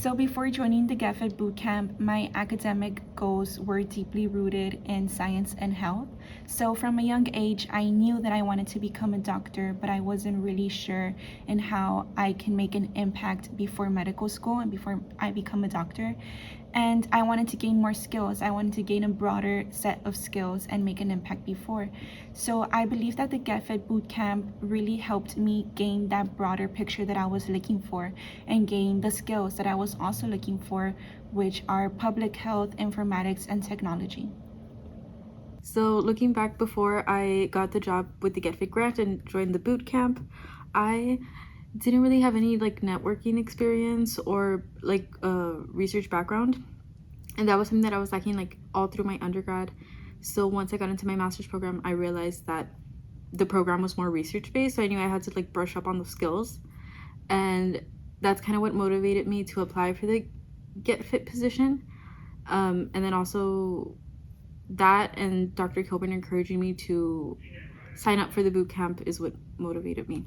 So before joining the GETPHIT bootcamp, my academic goals were deeply rooted in science and health. So from a young age, I knew that I wanted to become a doctor, but I wasn't really sure in how I can make an impact before medical school and before I become a doctor. And I wanted to gain more skills. I wanted to gain a broader set of skills and make an impact before. So I believe that the GetFit Bootcamp really helped me gain that broader picture that I was looking for and gain the skills that I was also looking for, which are public health, informatics, and technology. So looking back before I got the job with the GetFit grant and joined the boot camp, I didn't really have any networking experience or research background, and that was something that I was lacking all through my undergrad. So once I got into my master's program, I realized that the program was more research based, so I knew I had to brush up on the skills, and that's kind of what motivated me to apply for the GetFit position. And then also that and Dr. Kilburn encouraging me to sign up for the boot camp is what motivated me.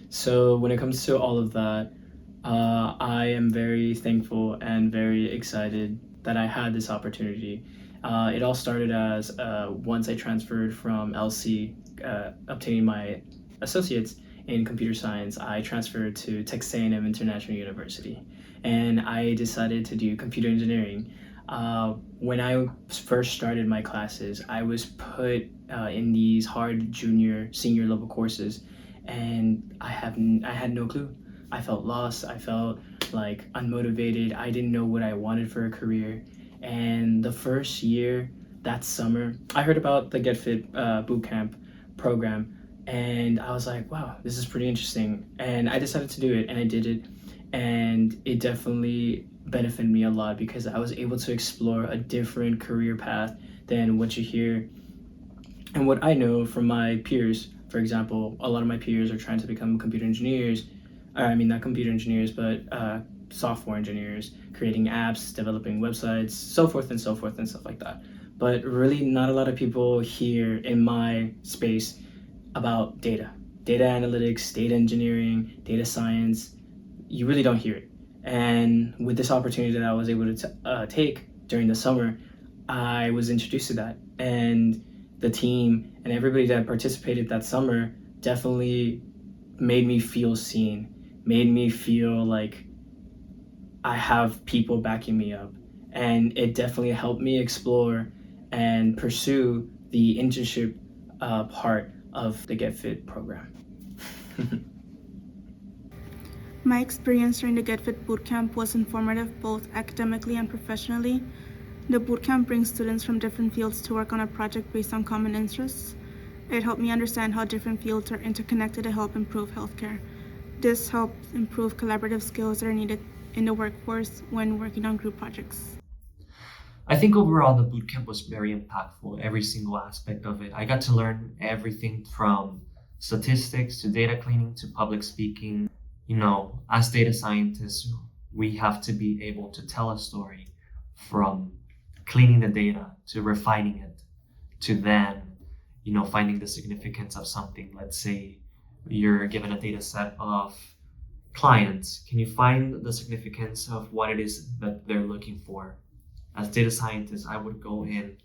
So when it comes to all of that, I am very thankful and very excited that I had this opportunity. It all started as once I transferred from LC, obtaining my associates in computer science, I transferred to Texas A&M International University, and I decided to do computer engineering. When I first started my classes, I was put in these hard junior, senior level courses, and I had no clue. I felt lost. I felt unmotivated. I didn't know what I wanted for a career. And the first year, that summer, I heard about the GetFit bootcamp program, and I was like, wow, this is pretty interesting. And I decided to do it, and I did it. And it definitely benefited me a lot because I was able to explore a different career path than what you hear and what I know from my peers. For example, a lot of my peers are trying to become computer engineers. I mean, not computer engineers, but software engineers, creating apps, developing websites, so forth and stuff like that. But really not a lot of people here in my space about data analytics, data engineering, data science. You really don't hear it. And with this opportunity that I was able to take during the summer, I was introduced to that. And the team and everybody that participated that summer definitely made me feel seen, made me feel like I have people backing me up. And it definitely helped me explore and pursue the internship part of the GetFit program. My experience during the GetFit Bootcamp was informative both academically and professionally. The bootcamp brings students from different fields to work on a project based on common interests. It helped me understand how different fields are interconnected to help improve healthcare. This helped improve collaborative skills that are needed in the workforce when working on group projects. I think overall the bootcamp was very impactful, every single aspect of it. I got to learn everything from statistics to data cleaning to public speaking. As data scientists, we have to be able to tell a story from cleaning the data to refining it to then, finding the significance of something. Let's say you're given a data set of clients. Can you find the significance of what it is that they're looking for? As data scientists, I would go in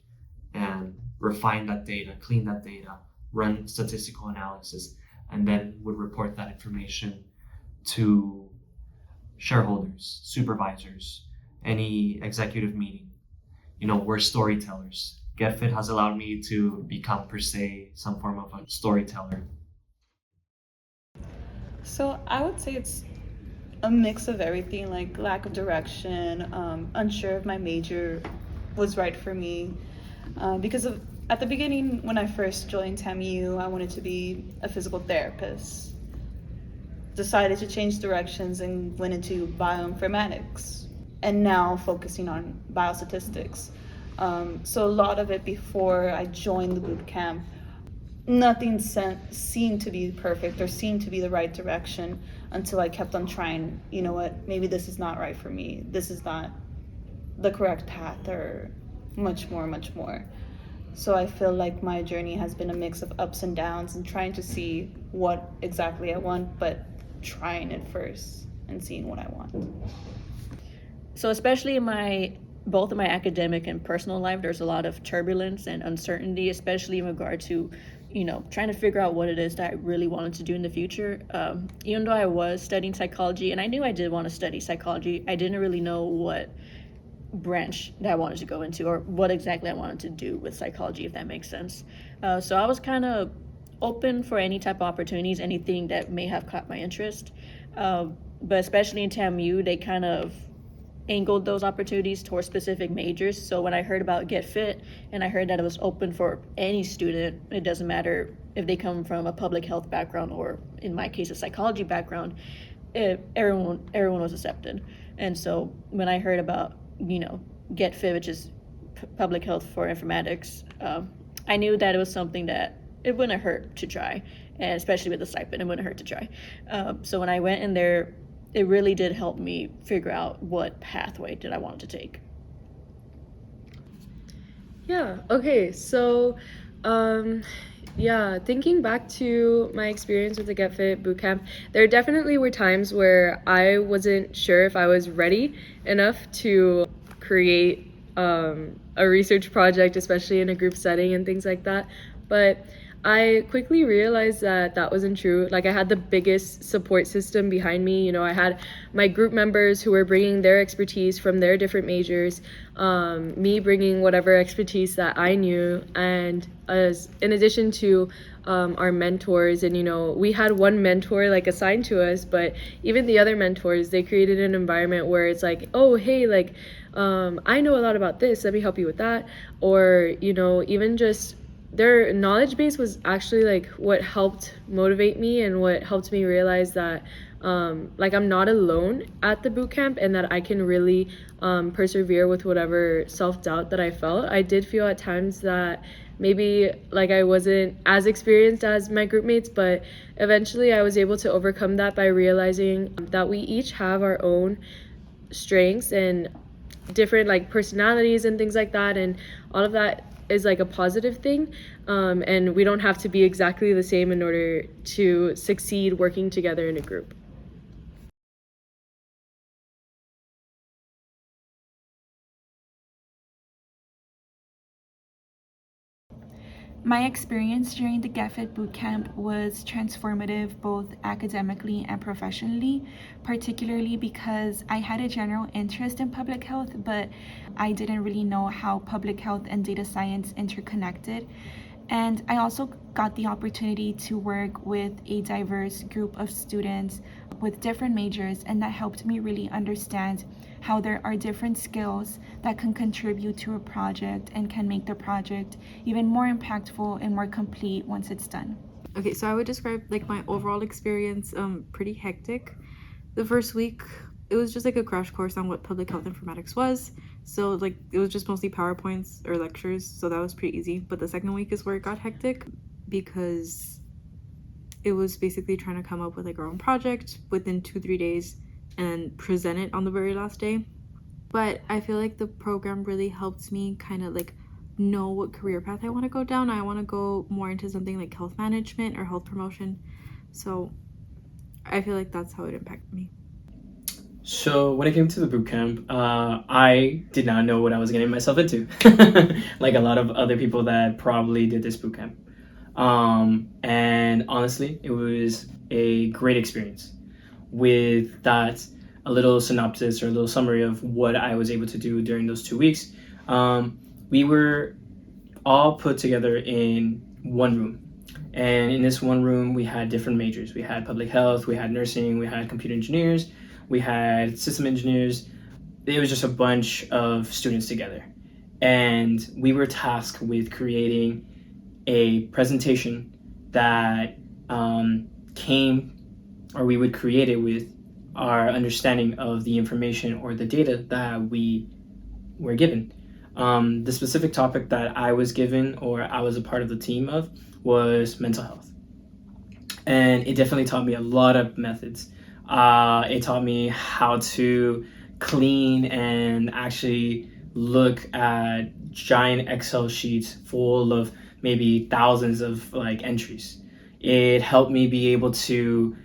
and refine that data, clean that data, run statistical analysis, and then would report that information to shareholders, supervisors, any executive meeting. We're storytellers. GetFit has allowed me to become, per se, some form of a storyteller. So I would say it's a mix of everything, lack of direction, unsure if my major was right for me. Because at the beginning, when I first joined TAMIU, I wanted to be a physical therapist. Decided to change directions and went into bioinformatics, and now focusing on biostatistics. So a lot of it before I joined the boot camp, nothing seemed to be perfect or seemed to be the right direction until I kept on trying. You know what, maybe this is not right for me. This is not the correct path, or much more. So I feel like my journey has been a mix of ups and downs and trying to see what exactly I want, but trying it first and seeing what I want. So especially in both of my academic and personal life, there's a lot of turbulence and uncertainty, especially in regard to, trying to figure out what it is that I really wanted to do in the future. Even though I was studying psychology, and I knew I did want to study psychology, I didn't really know what branch that I wanted to go into or what exactly I wanted to do with psychology, if that makes sense. So I was kind of open for any type of opportunities, anything that may have caught my interest. But especially in TAMIU, they kind of angled those opportunities towards specific majors. So when I heard about GETPHIT and I heard that it was open for any student, it doesn't matter if they come from a public health background or, in my case, a psychology background, everyone was accepted. And so when I heard about, GETPHIT, which is public health for informatics, I knew that it was something that it wouldn't hurt to try, and especially with the stipend, it wouldn't hurt to try. So when I went in there, it really did help me figure out what pathway did I want to take. Yeah, okay, so thinking back to my experience with the GetFit bootcamp, there definitely were times where I wasn't sure if I was ready enough to create a research project, especially in a group setting and things like that. But I quickly realized that that wasn't true. Like, I had the biggest support system behind me. I had my group members who were bringing their expertise from their different majors, me bringing whatever expertise that I knew, and in addition to our mentors. And we had one mentor like assigned to us, but even the other mentors, they created an environment where it's like, oh, hey, like I know a lot about this, let me help you with that. Or even just their knowledge base was actually like what helped motivate me and what helped me realize that like I'm not alone at the boot camp, and that I can really persevere with whatever self-doubt that I felt. I did feel at times that maybe like I wasn't as experienced as my group mates, but eventually I was able to overcome that by realizing that we each have our own strengths and different like personalities and things like that, and all of that is like a positive thing, and we don't have to be exactly the same in order to succeed working together in a group. My experience during the GETPHIT bootcamp was transformative both academically and professionally, particularly because I had a general interest in public health, but I didn't really know how public health and data science interconnected. And I also got the opportunity to work with a diverse group of students with different majors, and that helped me really understand how there are different skills that can contribute to a project and can make the project even more impactful and more complete once it's done. Okay, so I would describe like my overall experience pretty hectic. The first week, it was just like a crash course on what public health informatics was. So like it was just mostly PowerPoints or lectures, so that was pretty easy. But the second week is where it got hectic, because it was basically trying to come up with like our own project within 2-3 days and present it on the very last day. But I feel like the program really helped me kind of like know what career path I want to go down. I want to go more into something like health management or health promotion. So I feel like that's how it impacted me. So when it came to the boot camp, I did not know what I was getting myself into, like a lot of other people that probably did this boot camp. And honestly, it was a great experience. With that, a little synopsis or a little summary of what I was able to do during those 2 weeks. We were all put together in one room. And in this one room, we had different majors. We had public health, we had nursing, we had computer engineers, we had system engineers. It was just a bunch of students together. And we were tasked with creating a presentation that we would create it with our understanding of the information or the data that we were given. The specific topic that I was given, or I was a part of the team of, was mental health. And it definitely taught me a lot of methods. It taught me how to clean and actually look at giant Excel sheets full of maybe thousands of like entries. It helped me be able to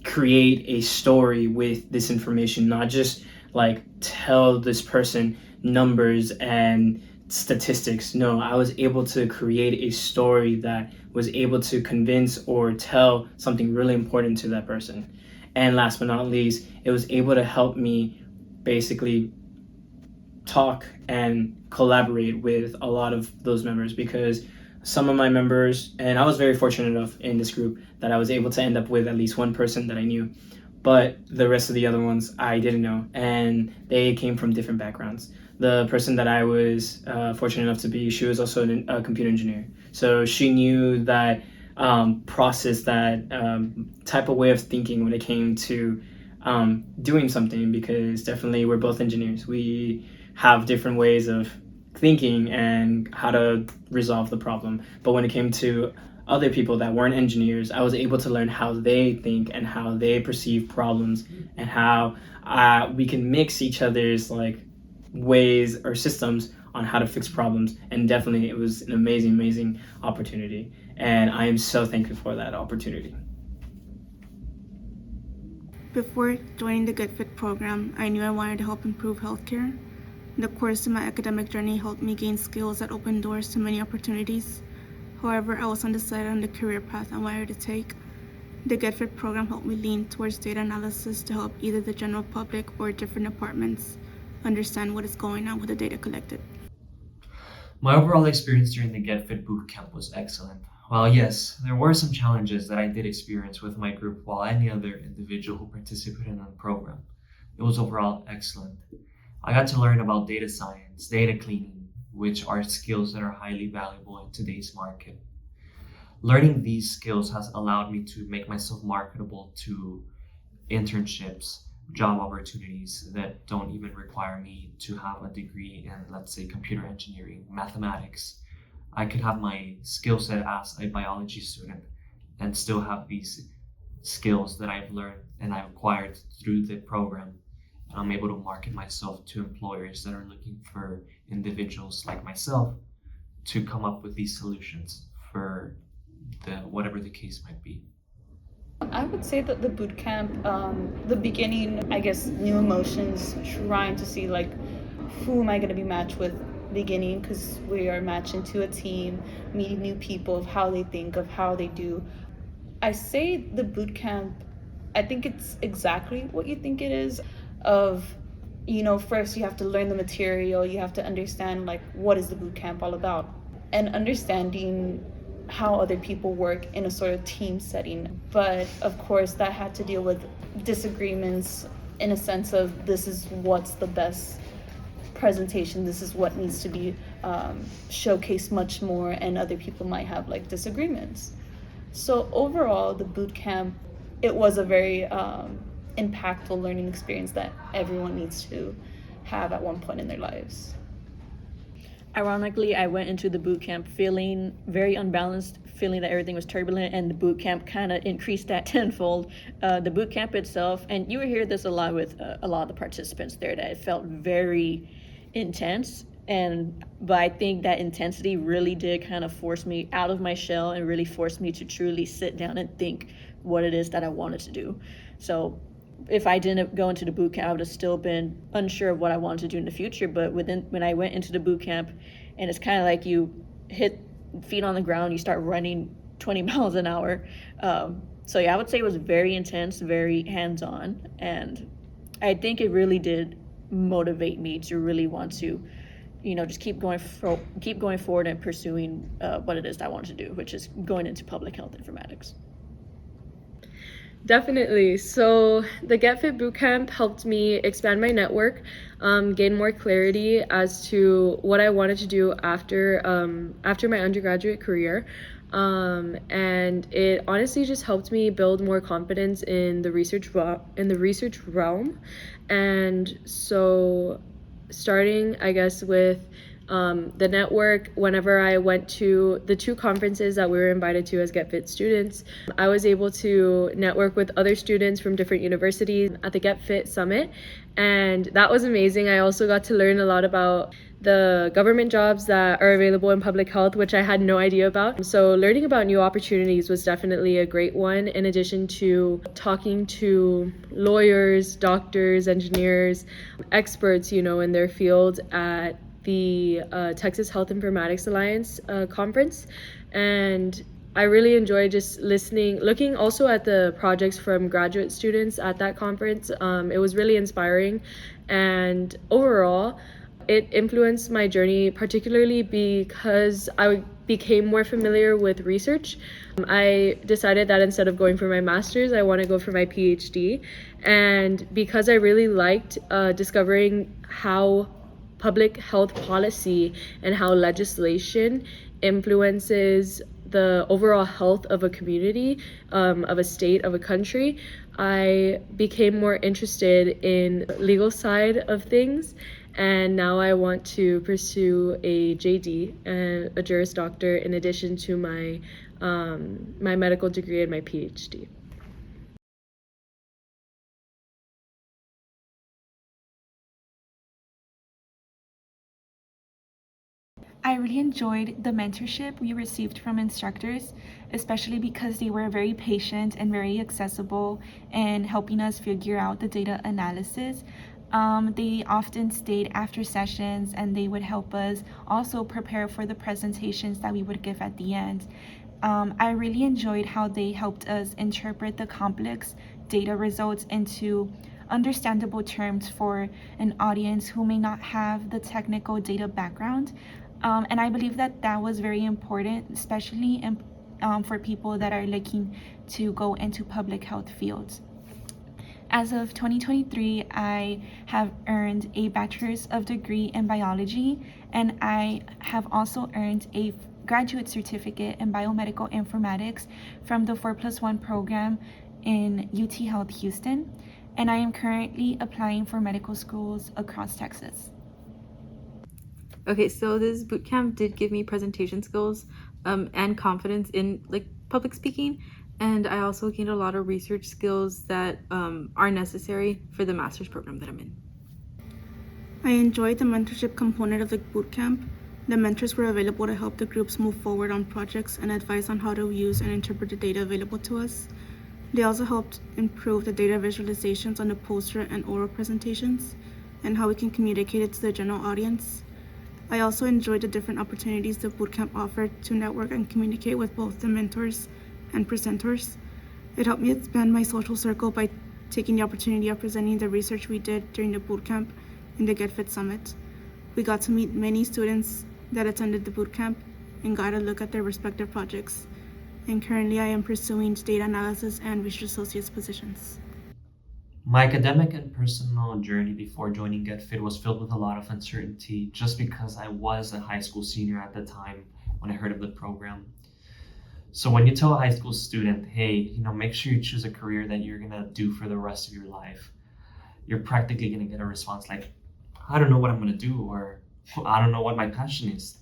create a story with this information, not just like tell this person numbers and statistics. No, I was able to create a story that was able to convince or tell something really important to that person. And last but not least, it was able to help me basically talk and collaborate with a lot of those members, because some of my members, and I was very fortunate enough in this group that I was able to end up with at least one person that I knew, but the rest of the other ones I didn't know, and they came from different backgrounds. The person that I was fortunate enough to be, she was also a computer engineer, so she knew that process, that type of way of thinking when it came to doing something, because definitely we're both engineers. We have different ways of thinking and how to resolve the problem. But when it came to other people that weren't engineers, I was able to learn how they think and how they perceive problems, and how we can mix each other's like ways or systems on how to fix problems. And definitely it was an amazing opportunity, and I am so thankful for that opportunity. Before joining the GETPHIT program, I knew I wanted to help improve healthcare. The course in my academic journey helped me gain skills that opened doors to many opportunities. However, I was undecided on the career path I wanted to take. The GETPHIT program helped me lean towards data analysis to help either the general public or different departments understand what is going on with the data collected. My overall experience during the GETPHIT bootcamp was excellent. While yes, there were some challenges that I did experience with my group while any other individual who participated in the program, it was overall excellent. I got to learn about data science, data cleaning, which are skills that are highly valuable in today's market. Learning these skills has allowed me to make myself marketable to internships, job opportunities that don't even require me to have a degree in, let's say, computer engineering, mathematics. I could have my skill set as a biology student and still have these skills that I've learned and I've acquired through the program. I'm able to market myself to employers that are looking for individuals like myself to come up with these solutions for whatever the case might be. I would say that the boot camp, the beginning, I guess, new emotions, trying to see like who am I going to be matched with beginning, because we are matched into a team, meeting new people, of how they think, of how they do. I say the boot camp, I think it's exactly what you think it is. Of, first you have to learn the material, you have to understand like what is the boot camp all about, and understanding how other people work in a sort of team setting. But of course that had to deal with disagreements in a sense of this is what's the best presentation, this is what needs to be showcased much more, and other people might have like disagreements. So overall, the boot camp, it was a very impactful learning experience that everyone needs to have at one point in their lives. Ironically, I went into the boot camp feeling very unbalanced, feeling that everything was turbulent, and the boot camp kind of increased that tenfold. The boot camp itself, and you will hear this a lot with a lot of the participants there, that it felt very intense. But I think that intensity really did kind of force me out of my shell and really forced me to truly sit down and think what it is that I wanted to do. So if I didn't go into the boot camp, I would have still been unsure of what I wanted to do in the future. But when I went into the boot camp, and it's kind of like you hit feet on the ground, you start running 20 miles an hour. So yeah, I would say it was very intense, very hands-on, and I think it really did motivate me to really want to, just keep going forward and pursuing what it is that I wanted to do, which is going into public health informatics. Definitely. So the GetFit Bootcamp helped me expand my network, gain more clarity as to what I wanted to do after my undergraduate career. And it honestly just helped me build more confidence in the research realm. And so starting, I guess, with the network, whenever I went to the 2 conferences that we were invited to as GetFit students, I was able to network with other students from different universities at the GetFit Summit, and that was amazing. I also got to learn a lot about the government jobs that are available in public health, which I had no idea about. So learning about new opportunities was definitely a great one, in addition to talking to lawyers, doctors, engineers, experts, in their field at the Texas Health Informatics Alliance conference. And I really enjoyed just looking also at the projects from graduate students at that conference. It was really inspiring, and overall, it influenced my journey, particularly because I became more familiar with research. I decided that instead of going for my master's, I want to go for my PhD. And because I really liked discovering how public health policy and how legislation influences the overall health of a community, of a state, of a country, I became more interested in the legal side of things, and now I want to pursue a JD and a Juris Doctor in addition to my my medical degree and my PhD. I really enjoyed the mentorship we received from instructors, especially because they were very patient and very accessible in helping us figure out the data analysis. They often stayed after sessions and they would help us also prepare for the presentations that we would give at the end. I really enjoyed how they helped us interpret the complex data results into understandable terms for an audience who may not have the technical data background. And I believe that that was very important, especially for people that are looking to go into public health fields. As of 2023, I have earned a bachelor's of degree in biology, and I have also earned a graduate certificate in biomedical informatics from the 4+1 program in UT Health Houston, and I am currently applying for medical schools across Texas. Okay, so this boot camp did give me presentation skills and confidence in public speaking, and I also gained a lot of research skills that are necessary for the master's program that I'm in. I enjoyed the mentorship component of the boot camp. The mentors were available to help the groups move forward on projects and advise on how to use and interpret the data available to us. They also helped improve the data visualizations on the poster and oral presentations and how we can communicate it to the general audience. I also enjoyed the different opportunities the bootcamp offered to network and communicate with both the mentors and presenters. It helped me expand my social circle by taking the opportunity of presenting the research we did during the bootcamp in the GETPHIT Summit. We got to meet many students that attended the bootcamp and got a look at their respective projects. And currently I am pursuing data analysis and research associates positions. My academic and personal journey before joining GetFit was filled with a lot of uncertainty just because I was a high school senior at the time when I heard of the program. So when you tell a high school student, hey, make sure you choose a career that you're gonna do for the rest of your life, you're practically gonna get a response like, I don't know what I'm gonna do, or I don't know what my passion is.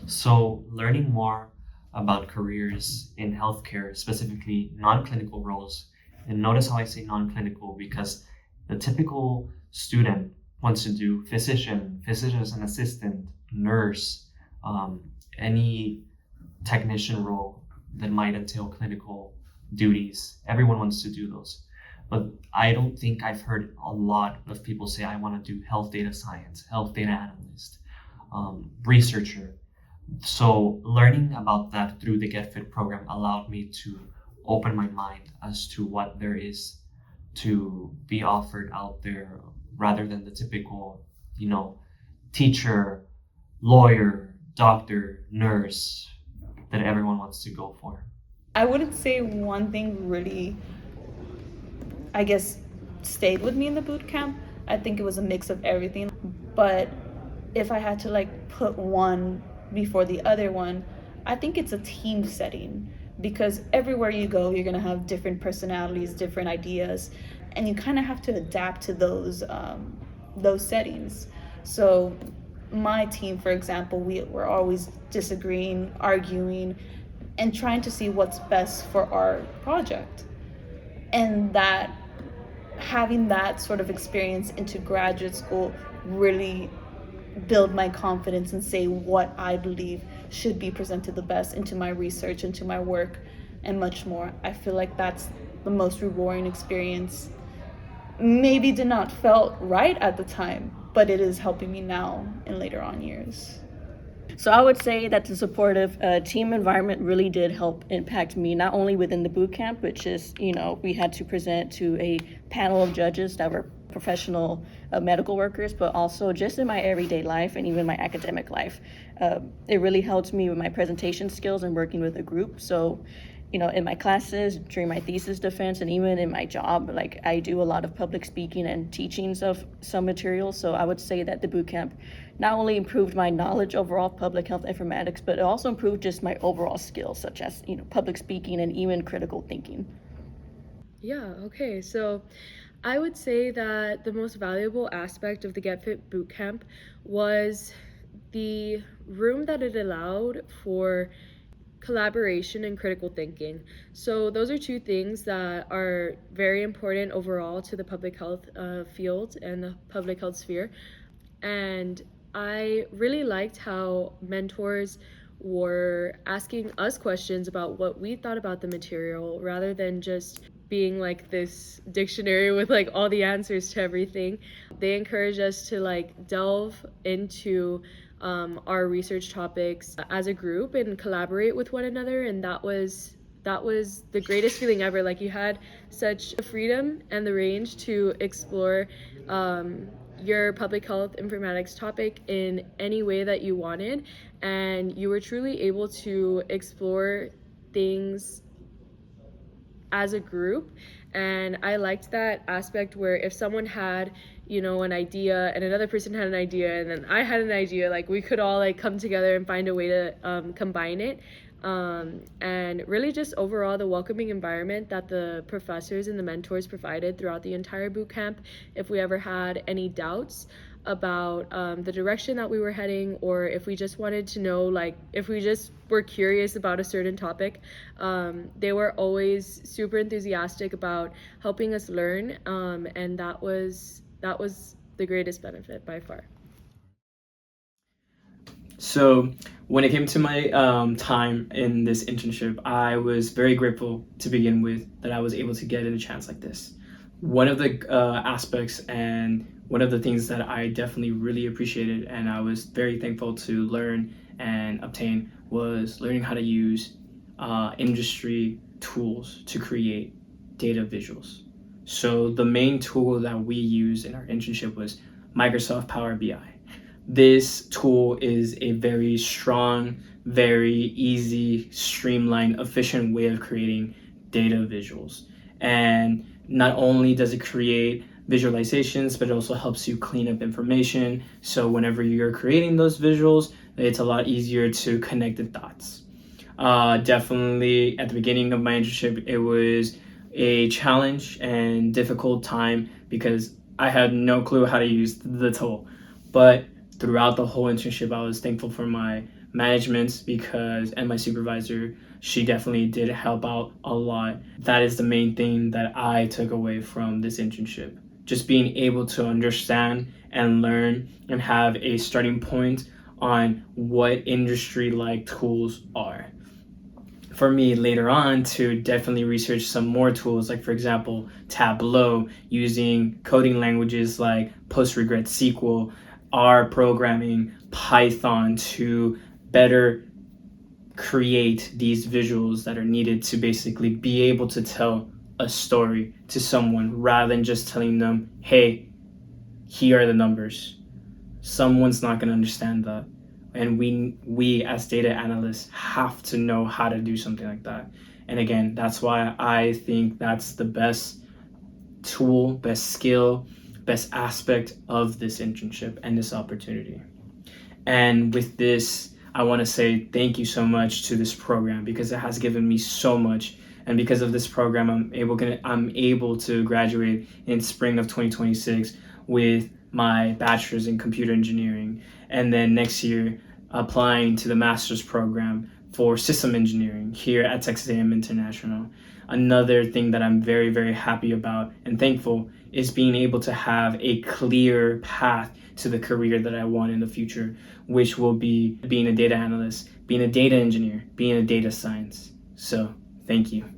So learning more about careers in healthcare, specifically non-clinical roles, and notice how I say non-clinical because the typical student wants to do physician assistant, nurse, any technician role that might entail clinical duties. Everyone wants to do those. But I don't think I've heard a lot of people say, I want to do health data science, health data analyst, researcher. So learning about that through the GetFit program allowed me to open my mind as to what there is to be offered out there rather than the typical, teacher, lawyer, doctor, nurse that everyone wants to go for. I wouldn't say one thing really, I guess, stayed with me in the boot camp. I think it was a mix of everything. But if I had to put one before the other one, I think it's a team setting, because everywhere you go, you're gonna have different personalities, different ideas, and you kind of have to adapt to those settings. So my team, for example, we were always disagreeing, arguing, and trying to see what's best for our project. And that having that sort of experience into graduate school really build my confidence and say what I believe should be presented the best into my research, into my work, and much more. I feel like that's the most rewarding experience. Maybe did not felt right at the time, but it is helping me now in later on years. So I would say that the supportive team environment really did help impact me, not only within the boot camp, which is, we had to present to a panel of judges that were professional medical workers, but also just in my everyday life and even my academic life. It really helped me with my presentation skills and working with a group. So, in my classes, during my thesis defense, and even in my job, like I do a lot of public speaking and teachings of some materials. So I would say that the bootcamp not only improved my knowledge overall public health informatics, but it also improved just my overall skills, such as, public speaking and even critical thinking. Yeah, okay. So I would say that the most valuable aspect of the GetFit Bootcamp was the room that it allowed for collaboration and critical thinking. So those are two things that are very important overall to the public health field and the public health sphere. And I really liked how mentors were asking us questions about what we thought about the material rather than just being like this dictionary with like all the answers to everything. They encouraged us to like delve into our research topics as a group and collaborate with one another, and that was the greatest feeling ever. Like you had such a freedom and the range to explore your public health informatics topic in any way that you wanted, and you were truly able to explore things as a group. And I liked that aspect where if someone had an idea and another person had an idea and then I had an idea, like we could all like come together and find a way to combine it. And really just overall the welcoming environment that the professors and the mentors provided throughout the entire boot camp. If we ever had any doubts about the direction that we were heading, or if we just wanted to know, like if we just were curious about a certain topic, they were always super enthusiastic about helping us learn, and that was the greatest benefit by far. So when it came to my time in this internship, I was very grateful to begin with that I was able to get a chance like this. One of the aspects and one of the things that I definitely really appreciated and I was very thankful to learn and obtain was learning how to use industry tools to create data visuals. So the main tool that we used in our internship was Microsoft Power BI. This tool is a very strong, very easy, streamlined, efficient way of creating data visuals. And not only does it create visualizations, but it also helps you clean up information. So whenever you're creating those visuals, it's a lot easier to connect the dots. Definitely at the beginning of my internship, it was a challenge and difficult time because I had no clue how to use the tool. But throughout the whole internship, I was thankful for my management and my supervisor. She definitely did help out a lot. That is the main thing that I took away from this internship. Just being able to understand and learn and have a starting point on what industry-like tools are. For me later on to definitely research some more tools, like for example, Tableau, using coding languages like PostgreSQL, R programming, Python to better create these visuals that are needed to basically be able to tell a story to someone rather than just telling them, hey, here are the numbers. Someone's not going to understand that. And we as data analysts have to know how to do something like that. And again, that's why I think that's the best tool, best skill, best aspect of this internship and this opportunity. And with this, I want to say thank you so much to this program because it has given me so much. And because of this program, I'm able to graduate in spring of 2026 with my bachelor's in computer engineering. And then next year, applying to the master's program for system engineering here at Texas A&M International. Another thing that I'm very, very happy about and thankful is being able to have a clear path to the career that I want in the future, which will be being a data analyst, being a data engineer, being a data science. So, thank you.